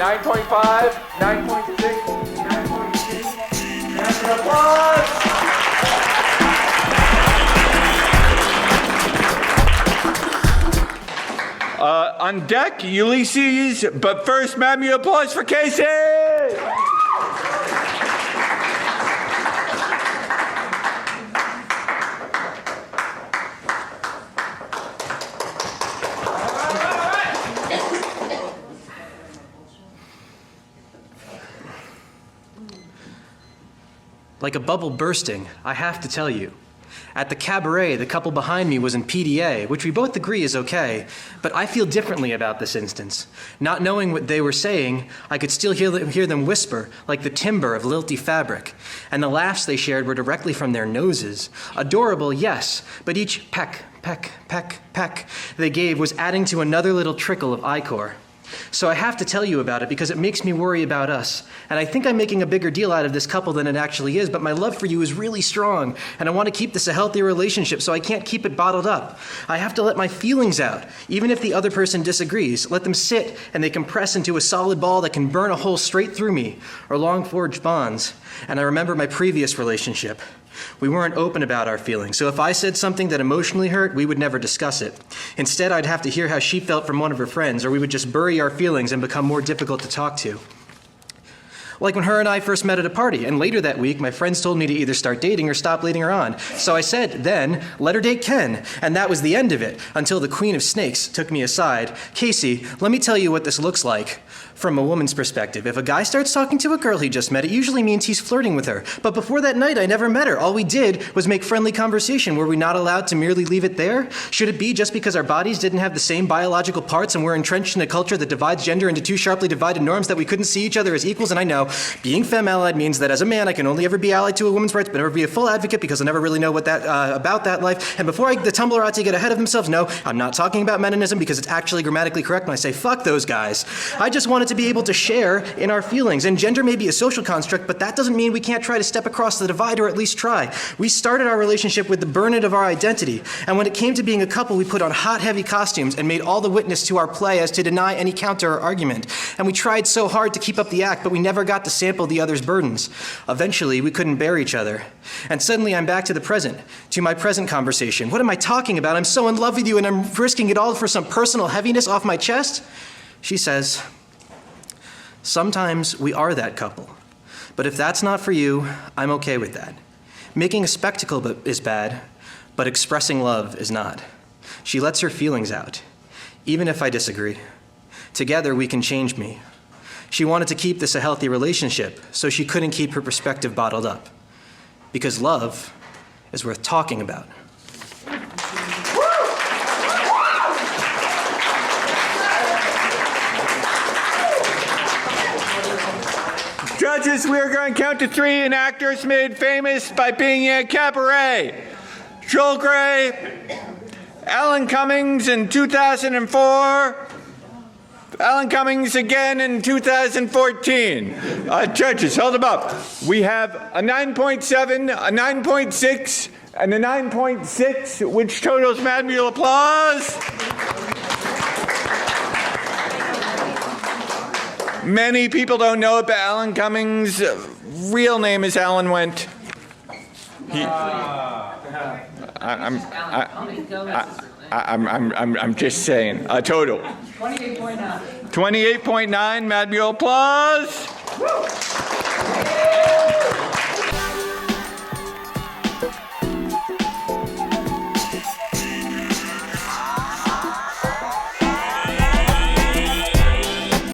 9.5, 9.6, 9.8. Round of applause. On deck, Ulysses, but first, Mammy, applause for Casey! Like a bubble bursting, I have to tell you. At the cabaret, the couple behind me was in PDA, which we both agree is okay, but I feel differently about this instance. Not knowing what they were saying, I could still hear them whisper, like the timbre of lilty fabric, and the laughs they shared were directly from their noses. Adorable, yes, but each peck, peck, peck, peck they gave was adding to another little trickle of ichor. So I have to tell you about it because it makes me worry about us. And I think I'm making a bigger deal out of this couple than it actually is, but my love for you is really strong, and I want to keep this a healthy relationship, so I can't keep it bottled up. I have to let my feelings out, even if the other person disagrees. Let them sit and they compress into a solid ball that can burn a hole straight through me, or long-forged bonds. And I remember my previous relationship. We weren't open about our feelings, so if I said something that emotionally hurt, we would never discuss it. Instead, I'd have to hear how she felt from one of her friends, or we would just bury our feelings and become more difficult to talk to. Like when her and I first met at a party, and later that week, my friends told me to either start dating or stop leading her on. So I said, then, let her date Ken, and that was the end of it, until the Queen of Snakes took me aside. Casey, let me tell you what this looks like. From a woman's perspective, if a guy starts talking to a girl he just met, it usually means he's flirting with her. But before that night, I never met her. All we did was make friendly conversation. Were we not allowed to merely leave it there? Should it be just because our bodies didn't have the same biological parts and we're entrenched in a culture that divides gender into two sharply divided norms that we couldn't see each other as equals? And I know, being femme-allied means that as a man, I can only ever be allied to a woman's rights, but never be a full advocate because I never really know what about that life. And before the Tumblrati get ahead of themselves, no, I'm not talking about meninism because it's actually grammatically correct when I say fuck those guys. I just wanted to be able to share in our feelings. And gender may be a social construct, but that doesn't mean we can't try to step across the divide or at least try. We started our relationship with the burden of our identity. And when it came to being a couple, we put on hot, heavy costumes and made all the witness to our play as to deny any counter or argument. And we tried so hard to keep up the act, but we never got to sample the other's burdens. Eventually, we couldn't bear each other. And suddenly I'm back to the present, to my present conversation. What am I talking about? I'm so in love with you and I'm risking it all for some personal heaviness off my chest? She says, sometimes we are that couple, but if that's not for you, I'm okay with that. Making a spectacle is bad, but expressing love is not. She lets her feelings out, even if I disagree. Together, we can change me. She wanted to keep this a healthy relationship, so she couldn't keep her perspective bottled up. Because love is worth talking about. Judges, we are going to count to three, and actors made famous by being in a cabaret. Joel Grey, Alan Cummings in 2004, Alan Cummings again in 2014. Judges, hold them up. We have a 9.7, a 9.6, and a 9.6, which totals manual applause. Many people don't know it, but Alan Cummings' real name is Alan Wendt. I'm just saying. A total. 28.9. 28.9. Manual applause.